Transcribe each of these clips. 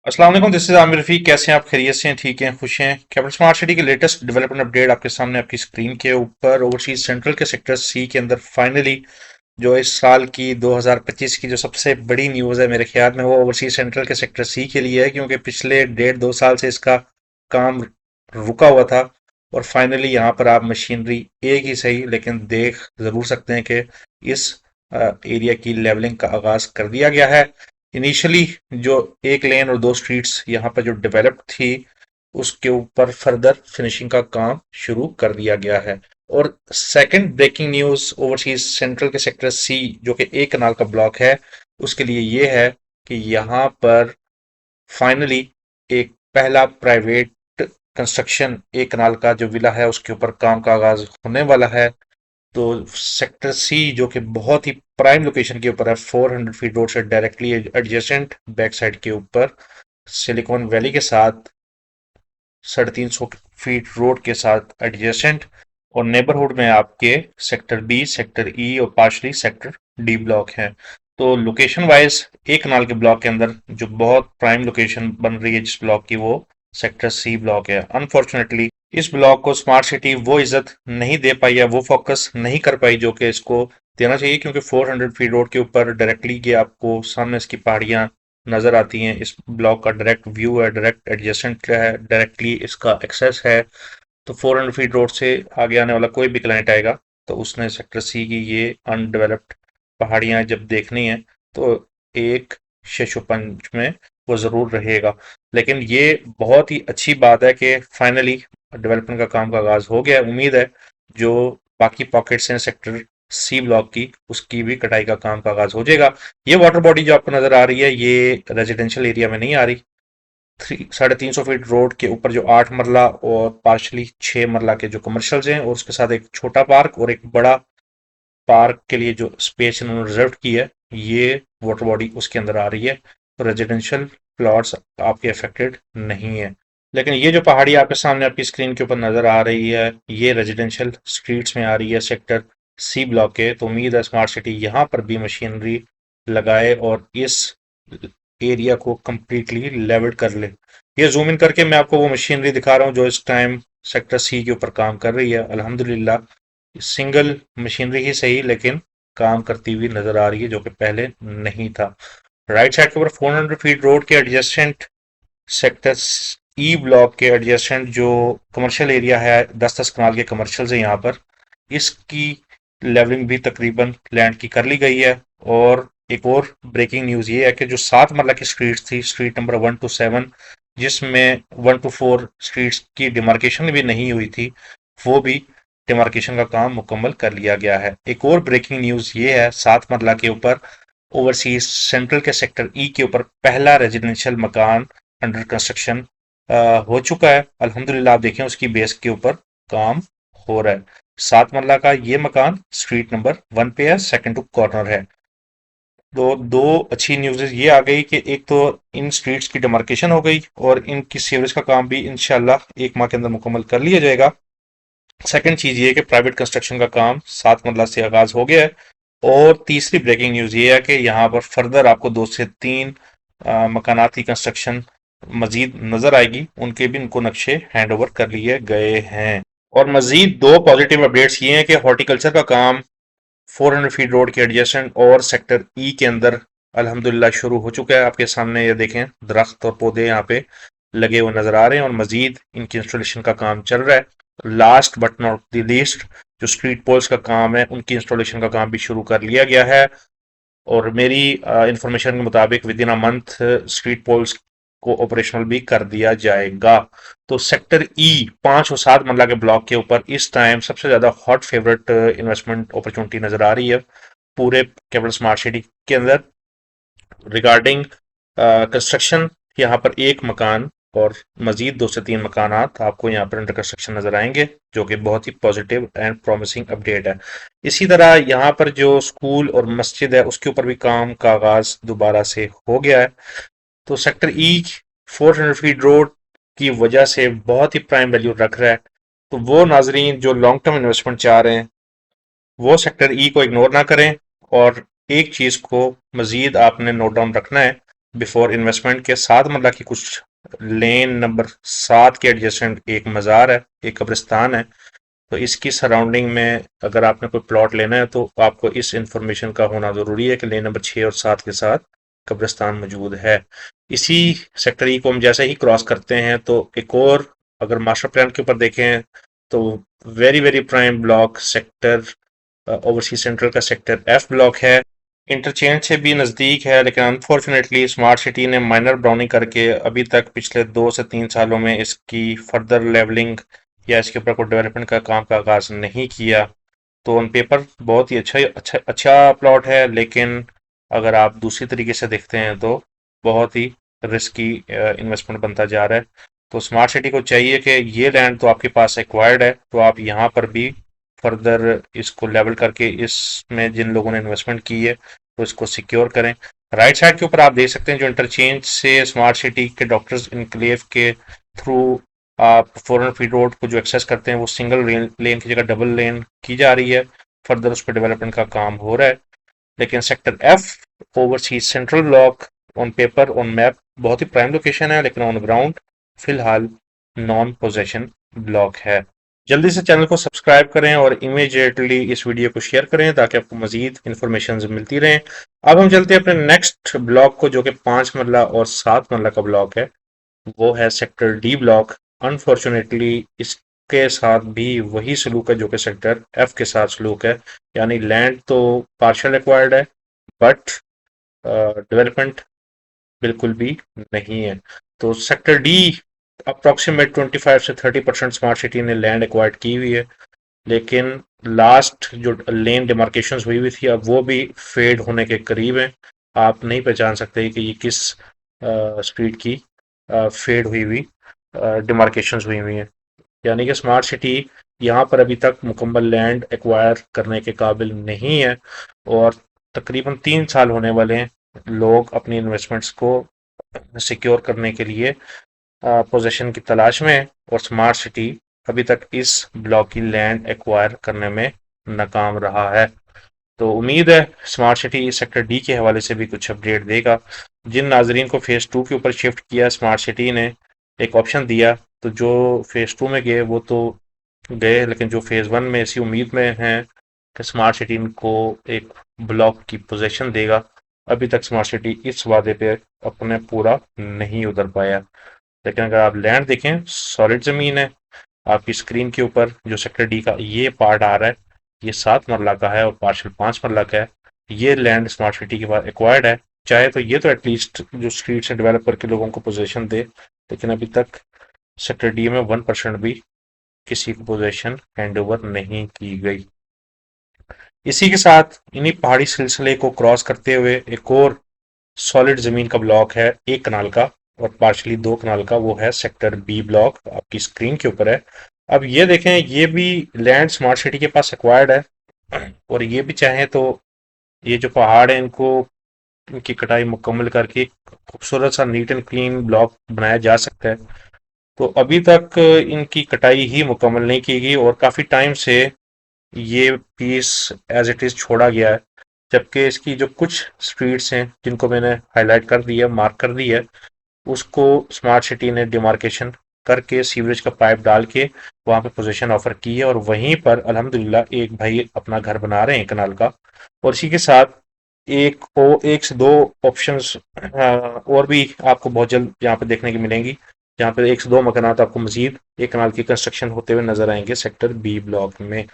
अस्सलाम वालेकुम, this is Aamir Rafiq. कैसे हैं आप? खैरियत से हैं? ठीक हैं? खुश हैं? कैपिटल स्मार्ट सिटी के लेटेस्ट डेवलपमेंट अपडेट आपके सामने आपकी स्क्रीन के ऊपर। ओवरसीज सेंट्रल के सेक्टर सी के अंदर फाइनली जो इस साल की 2025 की जो सबसे बड़ी न्यूज़ है मेरे ख्याल में वो ओवरसीज सेंट्रल के सेक्टर सी के लिए है, क्योंकि पिछले 1.5-2 साल से इसका काम रुका हुआ था। और फाइनली यहाँ पर आप मशीनरी एक ही सही लेकिन देख जरूर सकते हैं कि इस एरिया की लेवलिंग का आगाज कर दिया गया है। इनिशियली जो एक लेन और दो स्ट्रीट्स यहाँ पर जो डेवलप्ड थी उसके ऊपर फर्दर फिनिशिंग का काम शुरू कर दिया गया है। और second breaking news overseas central के सेक्टर सी जो कि एक कनाल का ब्लॉक है उसके लिए ये है कि यहाँ पर फाइनली एक पहला प्राइवेट कंस्ट्रक्शन एक कनाल का जो विला है उसके ऊपर काम का आगाज होने वाला है। तो सेक्टर सी जो कि बहुत ही प्राइम लोकेशन के ऊपर है, 400 फीट रोड से डायरेक्टली एडजेसेंट बैक साइड के ऊपर सिलिकॉन वैली के साथ 350 फीट रोड के साथ एडजेसेंट। और नेबरहुड में आपके सेक्टर बी, सेक्टर ई और पार्शली सेक्टर डी ब्लॉक हैं। तो लोकेशन वाइज एक कनाल के ब्लॉक के अंदर जो बहुत प्राइम लोकेशन बन रही है जिस ब्लॉक की, वो सेक्टर सी ब्लॉक है। अनफॉर्चुनेटली इस ब्लॉक को स्मार्ट सिटी वो इज्जत नहीं दे पाई या वो फोकस नहीं कर पाई जो कि इसको देना चाहिए, क्योंकि 400 फीट रोड के ऊपर डायरेक्टली ये आपको सामने इसकी पहाड़ियां नजर आती हैं। इस ब्लॉक का डायरेक्ट व्यू है, डायरेक्ट एडजेसेंट है, डायरेक्टली इसका एक्सेस है। तो 400 फीट रोड से आगे आने वाला कोई भी क्लाइंट आएगा तो उसने सेक्टर सी की ये अनडेवलप्ड पहाड़ियां जब देखनी है तो एक शेषोपंज में वो जरूर रहेगा। लेकिन ये बहुत ही अच्छी बात है कि फाइनली डेवलपमेंट का काम का आगाज हो गया है। उम्मीद है जो बाकी पॉकेट्स हैं सेक्टर सी ब्लॉक की उसकी भी कटाई का काम का आगाज हो जाएगा। ये वाटर बॉडी जो आपको नजर आ रही है ये रेजिडेंशियल एरिया में नहीं आ रही। 350 फीट रोड के ऊपर जो 8 मरला और पार्शली 6 मरला के जो कमर्शियल्स हैं और उसके साथ एक छोटा पार्क और एक बड़ा पार्क के लिए जो स्पेस इन्होंने रिजर्व की है, ये वाटर बॉडी उसके अंदर आ रही है। तो रेजिडेंशियल प्लॉट्स आपके अफेक्टेड नहीं है। लेकिन ये जो पहाड़ी आपके सामने आपकी स्क्रीन के ऊपर नजर आ रही है ये रेजिडेंशियल स्ट्रीट्स में आ रही है सेक्टर सी ब्लॉक के। तो उम्मीद है स्मार्ट सिटी यहाँ पर भी मशीनरी लगाए और इस एरिया को कंप्लीटली लेवल कर ले। ये जूम इन करके मैं आपको वो मशीनरी दिखा रहा हूँ जो इस टाइम सेक्टर सी के ऊपर काम कर रही है। अल्हम्दुलिल्लाह सिंगल मशीनरी ही सही लेकिन काम करती हुई नजर आ रही है जो कि पहले नहीं था। राइट साइड के ऊपर 400 फीट रोड के एडजेसेंट सेक्टर ई ब्लॉक के एडजेसेंट जो कमर्शियल एरिया है, 10-10 कनाल के कमर्शियल है यहाँ पर, इसकी लेवलिंग भी तकरीबन लैंड की कर ली गई है। और एक और ब्रेकिंग न्यूज ये है कि जो 7 मरला की स्ट्रीट थी, स्ट्रीट नंबर 1 to 7, जिसमें 1 to 4 स्ट्रीट्स की डिमार्केशन भी नहीं हुई थी, वो भी डिमार्केशन का काम मुकम्मल कर लिया गया है। एक और ब्रेकिंग न्यूज ये है 7 मरला के ऊपर ओवरसीज सेंट्रल के सेक्टर ई के ऊपर पहला रेजिडेंशियल मकान अंडर कंस्ट्रक्शन हो चुका है। अल्हम्दुलिल्लाह आप देखें उसकी बेस के ऊपर काम हो रहा है। 7 मरला का ये मकान स्ट्रीट नंबर 1 पे है, सेकंड टू कॉर्नर है। तो दो अच्छी न्यूज़ ये आ गई कि एक तो इन स्ट्रीट्स की डिमार्केशन हो गई और इनकी सीवरेज का काम भी इंशाल्लाह 1 माह के अंदर मुकम्मल कर लिया जाएगा। सेकंड चीज ये है कि प्राइवेट कंस्ट्रक्शन का काम 7 मरला से आगाज हो गया है। और तीसरी ब्रेकिंग न्यूज ये है कि यहाँ पर फर्दर आपको 2 से 3 मकानात की कंस्ट्रक्शन मजीद नजर आएगी, उनके भी उनको नक्शे हैंड ओवर कर लिए गए हैं। और मजीद दो पॉजिटिव अपडेट्स ये हैं कि हॉर्टिकल्चर का काम 400 फीट रोड के एडजेसेंट और सेक्टर ई के अंदर अल्हम्दुलिल्लाह शुरू हो चुका है। आपके सामने ये देखें दरख्त और पौधे यहाँ पे लगे हुए नजर आ रहे हैं और मजीद इनकी इंस्टॉलेशन का काम चल रहा है। Last but not the least जो स्ट्रीट पोल्स का काम है उनकी इंस्टॉलेशन का काम भी शुरू कर लिया गया है। और मेरी इंफॉर्मेशन के मुताबिक within a month street poles को ऑपरेशनल भी कर दिया जाएगा। तो सेक्टर ई 5 और 7 मरला के ब्लॉक के ऊपर इस टाइम सबसे ज्यादा हॉट फेवरेट इन्वेस्टमेंट अपॉर्चुनिटी नजर आ रही है पूरे कैपिटल स्मार्ट सिटी के अंदर। रिगार्डिंग कंस्ट्रक्शन यहाँ पर एक मकान और मजीद 2 से 3 मकानात आपको यहाँ पर अंडर कंस्ट्रक्शन नजर आएंगे जो कि बहुत ही पॉजिटिव एंड प्रॉमिसिंग अपडेट है। इसी तरह यहाँ पर जो स्कूल और मस्जिद है उसके ऊपर भी काम का आगाज दोबारा से हो गया है। तो सेक्टर ई 400 फीट रोड की वजह से बहुत ही प्राइम वैल्यू रख रहा है। तो वो नाजरीन जो लॉन्ग टर्म इन्वेस्टमेंट चाह रहे हैं वो सेक्टर ई को इग्नोर ना करें। और एक चीज को मजीद आपने नोट डाउन रखना है बिफोर इन्वेस्टमेंट के 7 मरला की कुछ लेन नंबर 7 के एडजेसेंट एक मज़ार है, एक कब्रिस्तान है। तो इसकी सराउंडिंग में अगर आपने कोई प्लॉट लेना है तो आपको इस इंफॉर्मेशन का होना ज़रूरी है कि लेन नंबर 6 और 7 के साथ कब्रिस्तान मौजूद है। इसी सेक्टर ई को हम जैसे ही क्रॉस करते हैं तो एक और, अगर मास्टर प्लान के ऊपर देखें तो very very prime block sector overseas central का सेक्टर एफ ब्लॉक है। इंटरचेंज से भी नज़दीक है, लेकिन अनफॉर्चुनेटली स्मार्ट सिटी ने माइनर ब्राउनिंग करके अभी तक पिछले 2 से 3 सालों में इसकी फर्दर लेवलिंग या इसके ऊपर कोई डेवलपमेंट का काम का आगाज नहीं किया। तो ऑन पेपर बहुत ही अच्छा प्लॉट है, लेकिन अगर आप दूसरी तरीके से देखते हैं तो बहुत ही रिस्की इन्वेस्टमेंट बनता जा रहा है। तो स्मार्ट सिटी को चाहिए कि ये लैंड तो आपके पास एक्वायर्ड है, तो आप यहाँ पर भी फर्दर इसको लेवल करके इसमें जिन लोगों ने इन्वेस्टमेंट की है तो इसको सिक्योर करें। राइट साइड के ऊपर आप देख सकते हैं जो इंटरचेंज से स्मार्ट सिटी के डॉक्टर्स इनक्लेव के थ्रू आप 400 फीट रोड को जो एक्सेस करते हैं वो सिंगल लेन की जगह डबल लेन की जा रही है। फर्दर उस पर डेवलपमेंट का काम हो रहा है। लेकिन sector F overseas central block on paper on map बहुत ही प्राइम लोकेशन है, लेकिन ऑन ग्राउंड फिलहाल नॉन पोजेशन ब्लॉक है। जल्दी से चैनल को सब्सक्राइब करें और इमीडिएटली इस वीडियो को शेयर करें ताकि आपको मजीद इंफॉर्मेशन मिलती रहे। अब हम चलते हैं अपने नेक्स्ट ब्लॉक को, जो कि 5 मरला और 7 मरला का ब्लॉक है। वो है सेक्टर डी ब्लॉक। अनफॉर्चुनेटली इसके साथ भी वही सलूक है जो कि सेक्टर एफ के साथ सलूक है, यानी लैंड तो पार्शल एक्वायर्ड है बट डेवलपमेंट बिल्कुल भी नहीं है। तो सेक्टर डी अप्रोक्सीमेट 25 से 30% स्मार्ट सिटी ने लैंड एक्वायर्ड की हुई है, लेकिन लास्ट जो लेन डिमार्केशन हुई हुई थी अब वो भी फेड होने के करीब है। आप नहीं पहचान सकते कि ये किस स्ट्रीट की फेड हुई हुई डिमार्केशन हुई हुई है। यानी कि स्मार्ट सिटी यहाँ पर अभी तक मुकम्मल लैंड एक्वायर करने के काबिल नहीं है और तकरीबन 3 साल होने वाले हैं लोग अपनी इन्वेस्टमेंट्स को सिक्योर करने के लिए पोजीशन की तलाश में है, और स्मार्ट सिटी अभी तक इस ब्लॉक की लैंड एक्वायर करने में नाकाम रहा है। तो उम्मीद है स्मार्ट सिटी सेक्टर डी के हवाले से भी कुछ अपडेट देगा। जिन नाजरीन को फेज़ 2 के ऊपर शिफ्ट किया स्मार्ट सिटी ने एक ऑप्शन दिया, तो जो फेज़ 2 में गए वो तो गए, लेकिन जो फेज़ 1 में इसी उम्मीद में हैं कि स्मार्ट सिटी इनको एक ब्लॉक की पोजीशन देगा, अभी तक स्मार्ट सिटी इस वादे पे अपने पूरा नहीं उतर पाया। लेकिन अगर आप लैंड देखें सॉलिड ज़मीन है। आपकी स्क्रीन के ऊपर जो सेक्टर डी का ये पार्ट आ रहा है ये 7 मरला का है और पार्शल 5 मरला का है। ये लैंड स्मार्ट सिटी के बाद एक्वायर्ड है। चाहे तो ये तो एटलीस्ट जो स्ट्रीट से डेवलप करके लोगों को पोजीशन दे, लेकिन अभी तक सेक्टर डी में 1% भी किसी को पोजीशन हैंड ओवर नहीं की गई। इसी के साथ इन्हीं पहाड़ी सिलसिले को क्रॉस करते हुए एक और सॉलिड जमीन का ब्लॉक है 1 कनाल का और पार्शली 2 कनाल का, वो है सेक्टर बी ब्लॉक, आपकी स्क्रीन के ऊपर है। अब ये देखें ये भी लैंड स्मार्ट सिटी के पास एक्वायर्ड है और ये भी चाहें तो ये जो पहाड़ है इनको इनकी कटाई मुकम्मल करके खूबसूरत सा नीट एंड क्लीन ब्लॉक बनाया जा सकता है। तो अभी तक इनकी कटाई ही मुकम्मल नहीं की गई और काफ़ी टाइम से ये पीस एज इट इज़ छोड़ा गया है, जबकि इसकी जो कुछ स्ट्रीट्स हैं जिनको मैंने हाईलाइट कर दिया मार्क कर दी है उसको स्मार्ट सिटी ने डिमार्केशन करके सीवरेज का पाइप डाल के वहां पे पोजीशन ऑफर की है और वहीं पर अल्हम्दुलिल्लाह एक भाई अपना घर बना रहे हैं 1 कनाल का। और इसी के साथ एक से दो ऑप्शंस और भी आपको बहुत जल्द यहाँ पे देखने की मिलेंगी, जहाँ पे 1 से 2 मकानात आपको मजीद 1 कनाल की कंस्ट्रक्शन होते हुए नजर आएंगे सेक्टर बी ब्लॉक में।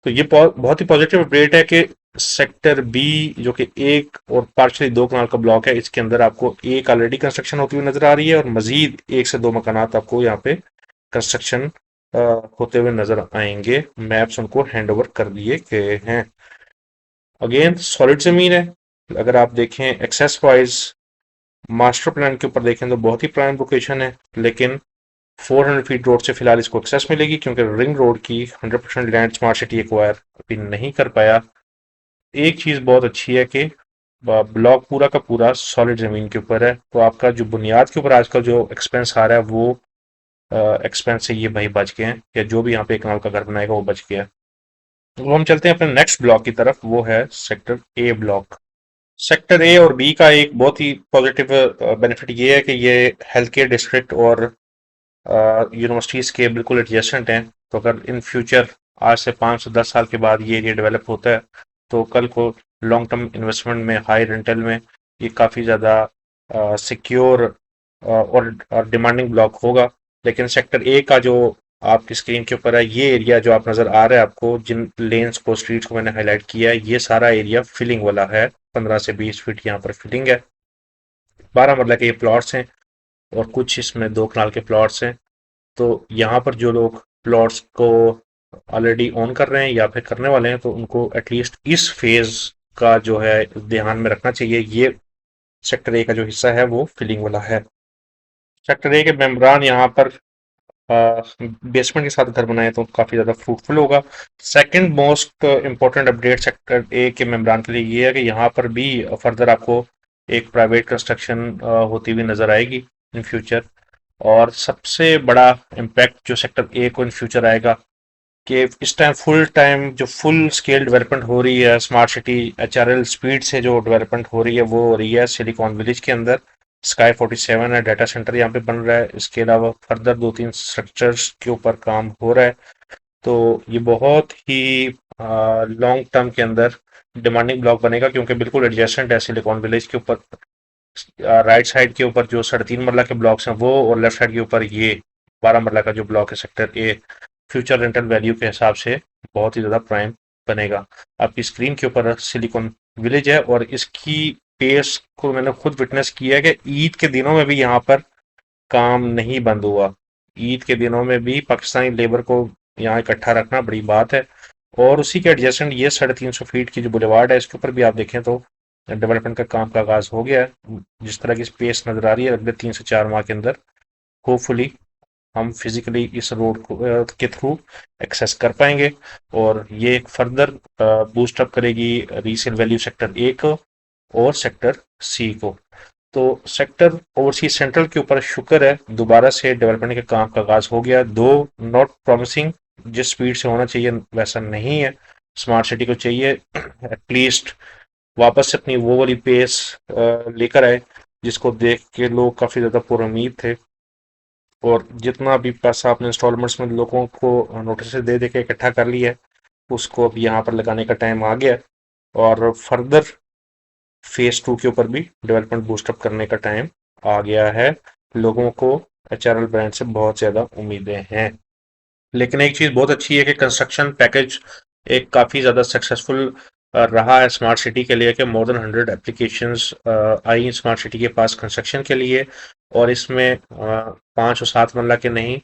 तो ये बहुत ही पॉजिटिव अपडेट है कि सेक्टर बी जो कि 1 और पार्शली 2 कनाल का ब्लॉक है, इसके अंदर आपको एक ऑलरेडी कंस्ट्रक्शन होती हुई नजर आ रही है और मजीद 1 से 2 मकानात आपको यहाँ पे कंस्ट्रक्शन होते हुए नजर आएंगे। मैप्स उनको हैंड ओवर कर दिए गए हैं। अगेन सॉलिड जमीन है। अगर आप देखें एक्सेस वाइज मास्टर प्लान के ऊपर देखें तो बहुत ही प्राइम लोकेशन है, लेकिन 400 फीट रोड से फिलहाल इसको एक्सेस मिलेगी क्योंकि रिंग रोड की 100% लैंड स्मार्ट सिटी एक्वायर अभी नहीं कर पाया। एक चीज़ बहुत अच्छी है कि ब्लॉक पूरा का पूरा सॉलिड ज़मीन के ऊपर है, तो आपका जो बुनियाद के ऊपर आजकल जो एक्सपेंस आ रहा है वो एक्सपेंस से ये भाई बच गए हैं, या जो भी यहाँ पे 1 कनाल का घर बनाएगा वो बच गया। तो हम चलते हैं अपने नेक्स्ट ब्लॉक की तरफ, वो है sector A block. Sector A और बी का एक बहुत ही पॉजिटिव बेनिफिट ये है कि ये हेल्थ केयर डिस्ट्रिक्ट और यूनिवर्सिटीज़ के बिल्कुल एडजेसेंट हैं। तो अगर इन फ्यूचर आज से 5 से 10 साल के बाद ये एरिया डेवलप होता है तो कल को लॉन्ग टर्म इन्वेस्टमेंट में हाई रेंटल में ये काफ़ी ज़्यादा सिक्योर और डिमांडिंग ब्लॉक होगा। लेकिन सेक्टर ए का जो आपकी स्क्रीन के ऊपर है ये एरिया जो आप नज़र आ रहा है आपको जिन लेन्स को स्ट्रीट्स को मैंने हाईलाइट किया है ये सारा एरिया फिलिंग वाला है। 15 से 20 फीट यहाँ पर फिलिंग है। 12 मरला के ये प्लॉट्स हैं और कुछ इसमें 2 कनाल के प्लॉट्स हैं। तो यहाँ पर जो लोग प्लॉट्स को ऑलरेडी ओन कर रहे हैं या फिर करने वाले हैं तो उनको एटलीस्ट इस फेज का जो है ध्यान में रखना चाहिए। ये सेक्टर ए का जो हिस्सा है वो फिलिंग वाला है। सेक्टर ए के मेम्बरान यहाँ पर बेसमेंट के साथ घर बनाए तो काफ़ी ज़्यादा फ्रूटफुल होगा। Second most important update sector A के मेम्बरान के लिए ये है कि यहाँ पर भी फर्दर आपको एक प्राइवेट कंस्ट्रक्शन होती हुई नज़र आएगी इन फ्यूचर। और सबसे बड़ा इम्पैक्ट जो सेक्टर ए को इन फ्यूचर आएगा कि इस टाइम फुल टाइम जो फुल स्केल डेवलपमेंट हो रही है स्मार्ट सिटी HRL स्पीड से जो डेवलपमेंट हो रही है वो हो रही है सिलिकॉन विलेज के अंदर। स्काई 47 है डाटा सेंटर यहाँ पे बन रहा है। इसके अलावा फर्दर 2-3 स्ट्रक्चर्स के ऊपर काम हो रहा है। तो ये बहुत ही लॉन्ग टर्म के अंदर डिमांडिंग ब्लॉक बनेगा क्योंकि बिल्कुल एडजेसेंट है सिलिकॉन विलेज के ऊपर। राइट साइड के ऊपर जो 3.5 मरला के ब्लॉक्स हैं वो और लेफ्ट साइड के ऊपर ये 12 मरला का जो ब्लॉक है sector A future rental value के हिसाब से बहुत ही ज़्यादा प्राइम बनेगा। आपकी स्क्रीन के ऊपर सिलिकॉन विलेज है और इसकी पेस को मैंने खुद विटनेस किया है कि ईद के दिनों में भी यहाँ पर काम नहीं बंद हुआ। ईद के दिनों में भी पाकिस्तानी लेबर को यहाँ इकट्ठा रखना बड़ी बात है। और उसी के एडजेसेंट ये 350 फीट की जो बुलेवार्ड है इसके ऊपर भी आप देखें तो डेवलपमेंट का काम का आगाज हो गया है। जिस तरह की स्पेस नजर आ रही है अगले 3 से 4 माह के अंदर होपफुली हम फिजिकली इस रोड को के थ्रू एक्सेस कर पाएंगे और ये एक फर्दर बूस्ट अप करेगी रीसेल वैल्यू सेक्टर ए को और सेक्टर सी को। तो सेक्टर ओवरसीज सेंट्रल के ऊपर शुक्र है दोबारा से डेवलपमेंट के काम का आगाज हो गया। दो नॉट प्रॉमिसिंग जिस स्पीड से होना चाहिए वैसा नहीं है। स्मार्ट सिटी को चाहिए एटलीस्ट वापस से अपनी वो वाली पेस लेकर आए जिसको देख के लोग काफ़ी ज़्यादा पुरुम्मीद थे। और जितना भी पैसा आपने इंस्टॉलमेंट्स में लोगों को नोटिस दे दे के इकट्ठा कर लिया है उसको अब यहाँ पर लगाने का टाइम आ गया है। और फर्दर फेज 2 के ऊपर भी डेवलपमेंट बूस्टअप करने का टाइम आ गया है। लोगों को HRL ब्रांड से बहुत ज़्यादा उम्मीदें हैं। लेकिन एक चीज़ बहुत अच्छी है कि कंस्ट्रक्शन पैकेज एक काफ़ी ज़्यादा सक्सेसफुल रहा है स्मार्ट सिटी के लिए कि मोर देन 100 एप्लीकेशंस आई स्मार्ट सिटी के पास कंस्ट्रक्शन के लिए। और इसमें 5 और 7 मरला के नहीं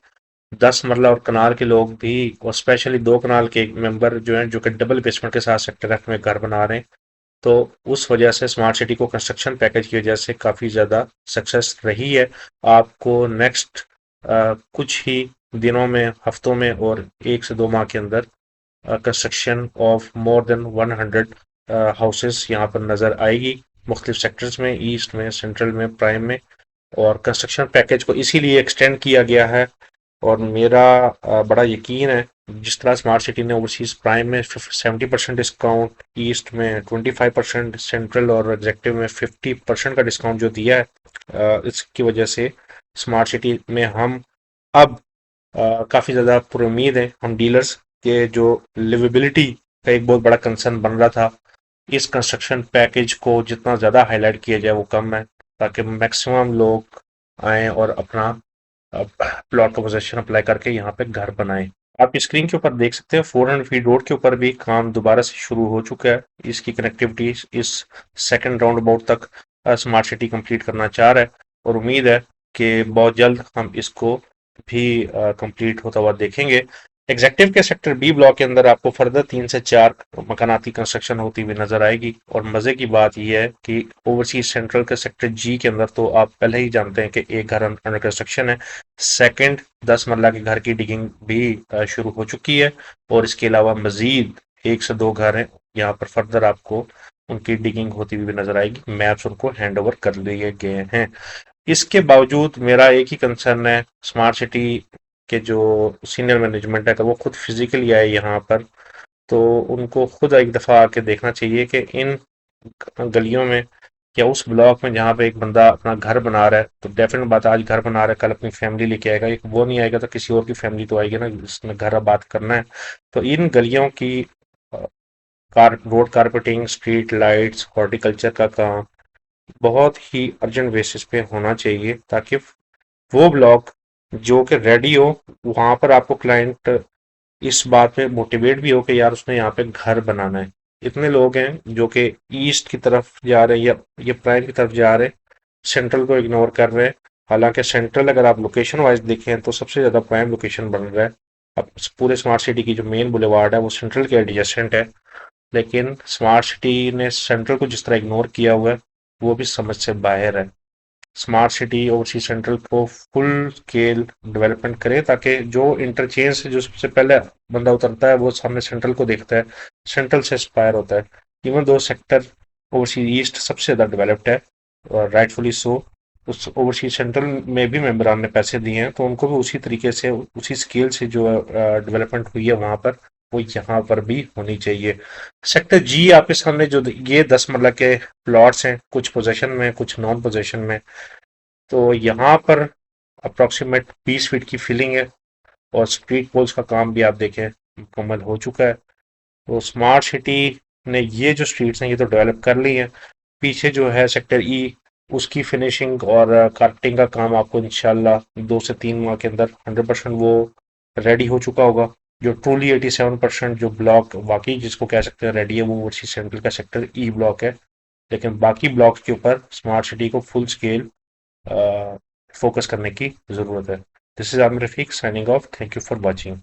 10 मरला और कनाल के लोग भी और स्पेशली 2 कनाल के मेंबर जो हैं जो कि डबल बेसमेंट के साथ सेक्टर एफ में घर बना रहे हैं। तो उस वजह से स्मार्ट सिटी को कंस्ट्रक्शन पैकेज की वजह से काफ़ी ज़्यादा सक्सेस रही है। आपको नेक्स्ट कुछ ही दिनों में हफ्तों में और 1 से 2 माह के अंदर construction of more than 100 houses यहाँ पर नज़र आएगी मुख्तलिफ सेक्टर्स में ईस्ट में सेंट्रल में प्राइम में। और कंस्ट्रक्शन पैकेज को इसीलिए एक्सटेंड किया गया है। और मेरा बड़ा यकीन है जिस तरह स्मार्ट सिटी ने ओवरसीज प्राइम में 70% डिस्काउंट ईस्ट में 25% सेंट्रल और एग्जेक्टिव में 50% का डिस्काउंट जो दिया है इसकी वजह से स्मार्ट सिटी में हम अब काफ़ी ज़्यादा पुरुम्मीद हैं हम डीलर्स के जो लिवेबिलिटी का एक बहुत बड़ा कंसर्न बन रहा था इस कंस्ट्रक्शन पैकेज को जितना ज़्यादा हाईलाइट किया जाए वो कम है ताकि मैक्सिमम लोग आए और अपना प्लॉट का पोजेशन अप्लाई करके यहाँ पे घर बनाए। आप स्क्रीन के ऊपर देख सकते हैं 400 फीट रोड के ऊपर भी काम दोबारा से शुरू हो चुका है। इसकी कनेक्टिविटी इस सेकंड राउंड अबाउट तक स्मार्ट सिटी कंप्लीट करना चाह रहा है और उम्मीद है कि बहुत जल्द हम इसको भी कंप्लीट होता हुआ देखेंगे। एग्जेक्टिव के सेक्टर बी ब्लॉक के अंदर आपको फर्दर 3 से 4 मकानाती कंस्ट्रक्शन होती हुई नजर आएगी। और मजे की बात यह है कि ओवरसीज सेंट्रल के सेक्टर जी के अंदर तो आप पहले ही जानते हैं कि एक घर अंडर कंस्ट्रक्शन है। सेकंड 10 मरला के घर की डिगिंग भी शुरू हो चुकी है और इसके अलावा मजीद 1 से 2 घर हैं यहाँ पर फर्दर आपको उनकी डिगिंग होती हुई नजर आएगी। मैप्स उनको हैंड ओवर कर लिए गए हैं। इसके बावजूद मेरा एक ही कंसर्न है स्मार्ट सिटी के जो सीनियर मैनेजमेंट है अगर वो खुद फिजिकली आए यहाँ पर तो उनको खुद एक दफ़ा आके देखना चाहिए कि इन गलियों में या उस ब्लॉक में जहाँ पे एक बंदा अपना घर बना रहा है, तो डेफिनेट बात है, आज घर बना रहा है, कल अपनी फैमिली लेके आएगा, एक वो नहीं आएगा तो किसी और की फैमिली तो आएगी ना, जिसने घर आबाद करना है। तो इन गलियों की road carpeting, street lights, horticulture का काम बहुत ही अर्जेंट बेसिस पे होना चाहिए, ताकि वो ब्लॉक जो कि रेडी हो, वहां पर आपको क्लाइंट इस बात पे मोटिवेट भी हो कि यार उसने यहाँ पे घर बनाना है। इतने लोग हैं जो कि ईस्ट की तरफ जा रहे हैं या ये प्राइम की तरफ जा रहे हैं, सेंट्रल को इग्नोर कर रहे हैं। हालांकि सेंट्रल अगर आप लोकेशन वाइज देखें तो सबसे ज़्यादा प्राइम लोकेशन बन रहा है। अब पूरे स्मार्ट सिटी की जो मेन बुलेवार्ड है वो सेंट्रल के एडजेसेंट है, लेकिन स्मार्ट सिटी ने सेंट्रल को जिस तरह इग्नोर किया हुआ है वो भी समझ से बाहर है। स्मार्ट सिटी ओवरसीज सेंट्रल को फुल स्केल डेवलपमेंट करे, ताकि जो इंटरचेंज से जो सबसे पहले बंदा उतरता है वो सामने सेंट्रल को देखता है, सेंट्रल से इंस्पायर होता है। Even though sector overseas east सबसे ज़्यादा डेवलप्ड है, और राइटफुली सो। उस ओवरसीज सेंट्रल में भी मेंबरान ने पैसे दिए हैं, तो उनको भी उसी तरीके से उसी स्केल से जो डेवलपमेंट हुई है वहां पर, वो यहाँ पर भी होनी चाहिए। सेक्टर जी आपके सामने जो ये 10 मरला के प्लॉट्स हैं, कुछ पोजेशन में कुछ नॉन पोजेशन में, तो यहाँ पर अप्रॉक्सीमेट 20 फीट की फिलिंग है, और स्ट्रीट पोल्स का काम भी आप देखें मुकम्मल हो चुका है। तो स्मार्ट सिटी ने ये जो स्ट्रीट्स हैं ये तो डेवलप कर ली हैं। पीछे जो है सेक्टर ई, उसकी फिनिशिंग और कारपेटिंग का काम आपको इंशाल्लाह 2 से 3 माह के अंदर 100% वो रेडी हो चुका होगा। जो ट्रूली 87% जो ब्लॉक वाकई जिसको कह सकते हैं रेडी है, वो उसी सेंट्रल का सेक्टर ई ब्लॉक है। लेकिन बाकी ब्लॉक के ऊपर स्मार्ट सिटी को फुल स्केल फोकस करने की ज़रूरत है। This is Aamir Rafiq signing off. Thank you for watching.